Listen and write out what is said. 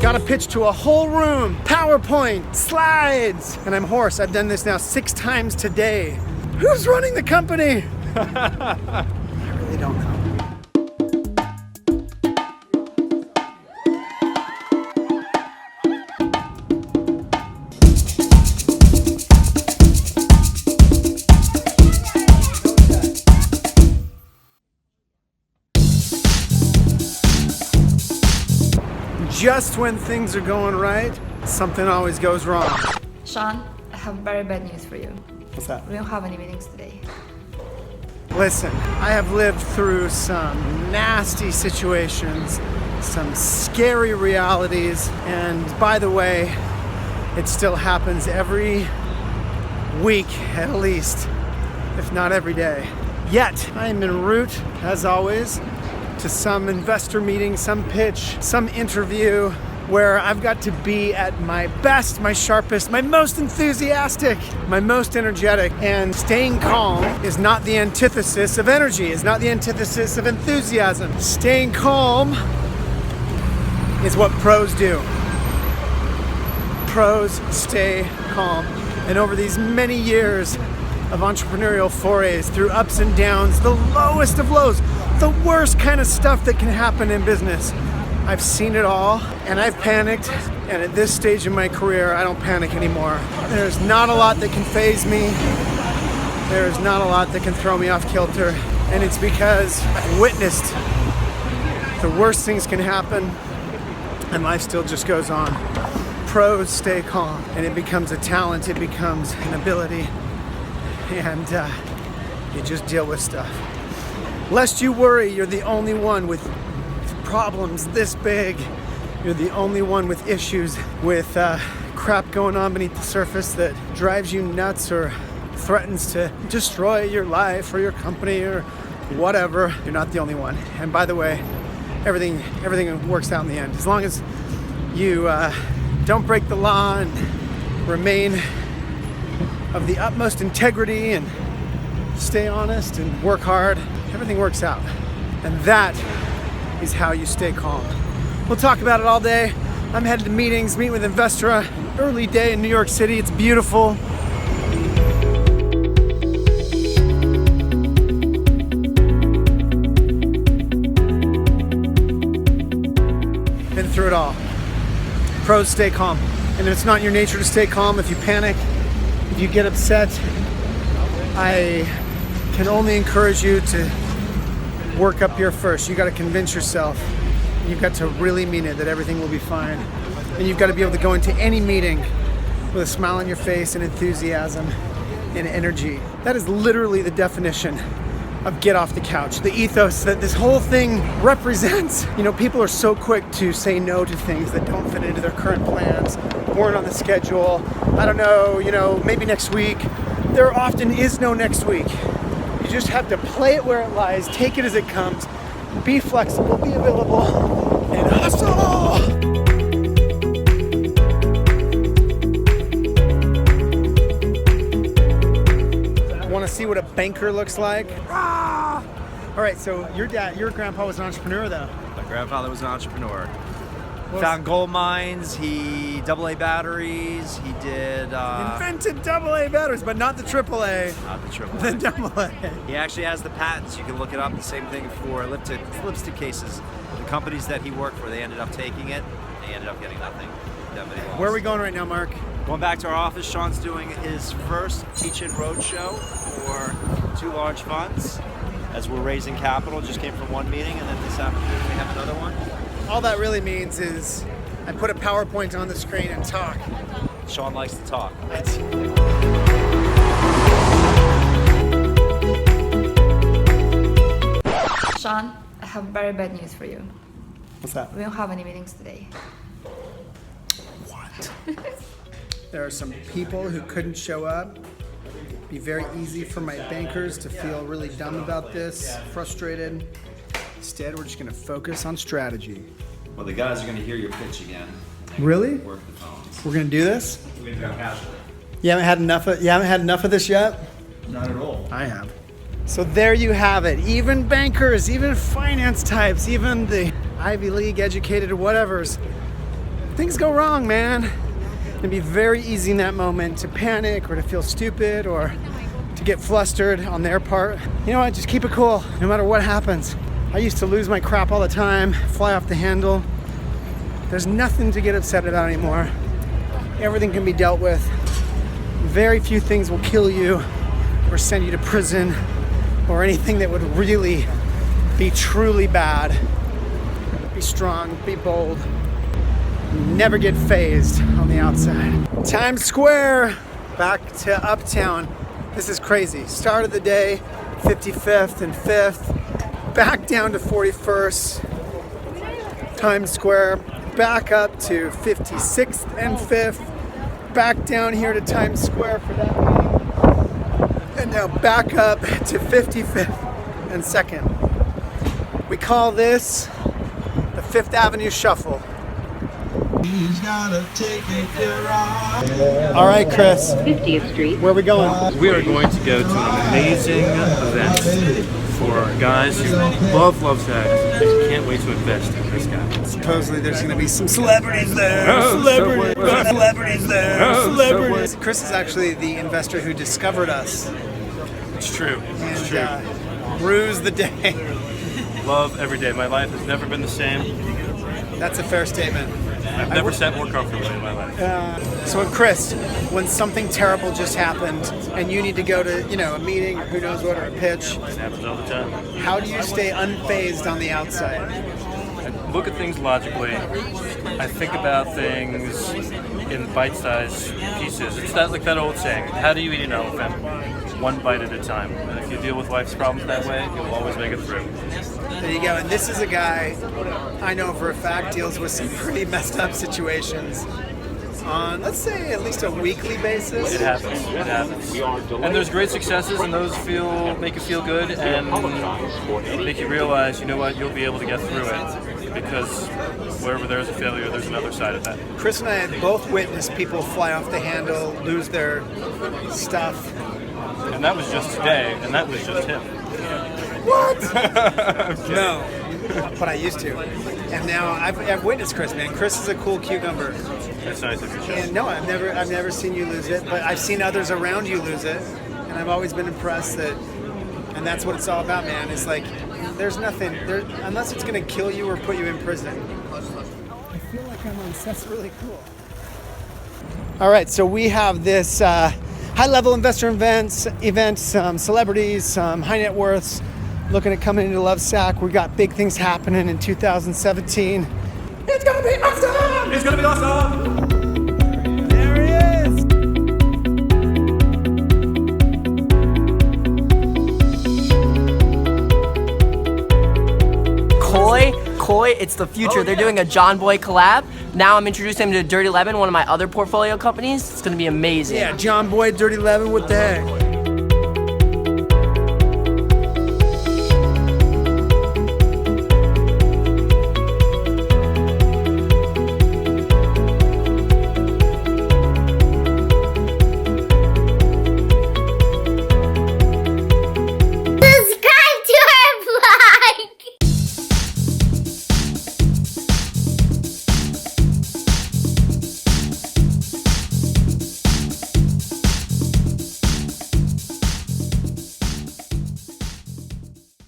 Gotta pitch to a whole room, PowerPoint, slides, and I'm hoarse. I've done this now 6 times today. Who's running the company? I really don't know. Just when things are going right, something always goes wrong. Shawn, I have very bad news for you. What's that? We don't have any meetings today. Listen, I have lived through some nasty situations, some scary realities, and by the way, it still happens every week at least, if not every day. Yet, I am en route, as always, to some investor meeting, some pitch, some interview where I've got to be at my best, my sharpest, my most enthusiastic, my most energetic. And staying calm is not the antithesis of energy, is not the antithesis of enthusiasm. Staying calm is what pros do. Pros stay calm. And over these many years of entrepreneurial forays, through ups and downs, the lowest of lows, the worst kind of stuff that can happen in business, I've seen it all, and I've panicked, and at this stage in my career, I don't panic anymore. There's not a lot that can faze me. There's not a lot that can throw me off kilter, and it's because I've witnessed the worst things can happen, and life still just goes on. Pros stay calm, and it becomes a talent, it becomes an ability, and you just deal with stuff. Lest you worry, you're the only one with problems this big. You're the only one with issues, with crap going on beneath the surface that drives you nuts or threatens to destroy your life or your company or whatever. You're not the only one. And by the way, everything works out in the end. As long as you don't break the law and remain of the utmost integrity and stay honest and work hard, everything works out. And that is how you stay calm. We'll talk about it all day. I'm headed to meetings, meet with Investora. Early day in New York City, it's beautiful. Been through it all. Pros stay calm. And if it's not your nature to stay calm, if you panic, if you get upset, I can only encourage you to work up here first. You got to convince yourself. You've got to really mean it that everything will be fine. And you've got to be able to go into any meeting with a smile on your face and enthusiasm and energy. That is literally the definition of get off the couch. The ethos that this whole thing represents. You know, people are so quick to say no to things that don't fit into their current plans, weren't on the schedule. I don't know, maybe next week. There often is no next week. You just have to play it where it lies, take it as it comes, be flexible, be available, and hustle! Want to see what a banker looks like? Ah! All right, so your grandpa was an entrepreneur though. My grandfather was an entrepreneur. Found gold mines, he AA batteries, he did... Invented AA batteries, but not the AAA. Not the AAA. The AA. He actually has the patents, you can look it up, the same thing for lipstick cases. The companies that he worked for, they ended up taking it, they ended up getting nothing. Where are we going right now, Mark? Going back to our office, Shawn's doing his first Teach-In Roadshow for 2 large funds. As we're raising capital, just came from one meeting, and then this afternoon we have another one. All that really means is I put a PowerPoint on the screen and talk. Shawn likes to talk. Shawn, I have very bad news for you. What's that? We don't have any meetings today. What? There are some people who couldn't show up. It'd be very easy for my bankers to feel really dumb about this, frustrated. Instead, we're just going to focus on strategy. Well, the guys are going to hear your pitch again. Really? Work the phones. We're going to do this? We're going to go casually. You haven't had enough of this yet? Not at all. I have. So there you have it. Even bankers, even finance types, even the Ivy League educated whatevers, things go wrong, man. It'd be very easy in that moment to panic or to feel stupid or to get flustered on their part. You know what? Just keep it cool no matter what happens. I used to lose my crap all the time, fly off the handle. There's nothing to get upset about anymore. Everything can be dealt with. Very few things will kill you or send you to prison or anything that would really be truly bad. Be strong, be bold. Never get phased on the outside. Times Square, back to Uptown. This is crazy. Start of the day, 55th and 5th, back down to 41st. Times Square, back up to 56th and 5th, back down here to Times Square for that meeting, and now back up to 55th and 2nd. We call this the Fifth Avenue Shuffle. All right, Chris. 50th Street. Where are we going? We are going to go to an amazing event for guys who love LOVESAC and can't wait to invest in this guy. Supposedly there's going to be some celebrities there. Celebrities there. Celebrities. Chris is actually the investor who discovered us It's true. It's and true. rues the day. Love every day. My life has never been the same. That's a fair statement. I've never sat more comfortably in my life. So Chris, when something terrible just happened and you need to go to, a meeting or who knows what, or a pitch, It happens all the time. how do you stay unfazed on the outside? I look at things logically. I think about things in bite-sized pieces. It's like that old saying, how do you eat an elephant? One bite at a time. And if you deal with life's problems that way, you'll always make it through. There you go. And this is a guy I know for a fact deals with some pretty messed up situations on, let's say, at least a weekly basis. It happens. It happens. And there's great successes, and those make you feel good and make you realize, you know what, you'll be able to get through it. Because wherever there's a failure, there's another side of that. Chris and I had both witnessed people fly off the handle, lose their stuff. And that was just today, and that was just him. What? No, but I used to. And now I've witnessed Chris, man. Chris is a cool cucumber. That's nice of you, Shawn. And no, I've never seen you lose it, but I've seen others around you lose it, and I've always been impressed that. And that's what it's all about, man. It's like there's nothing there unless it's gonna kill you or put you in prison. I feel like I'm on. That's really cool. All right, so we have this high-level investor events, some celebrities, some high net worths looking at coming into LOVESAC. We got big things happening in 2017. It's gonna be awesome! It's gonna be awesome! There he is! Koi, it's the future. They're doing a John Boy collab. Now I'm introducing him to Dirty Lemon, one of my other portfolio companies. It's gonna be amazing. Yeah, John Boy, Dirty Lemon, what the heck?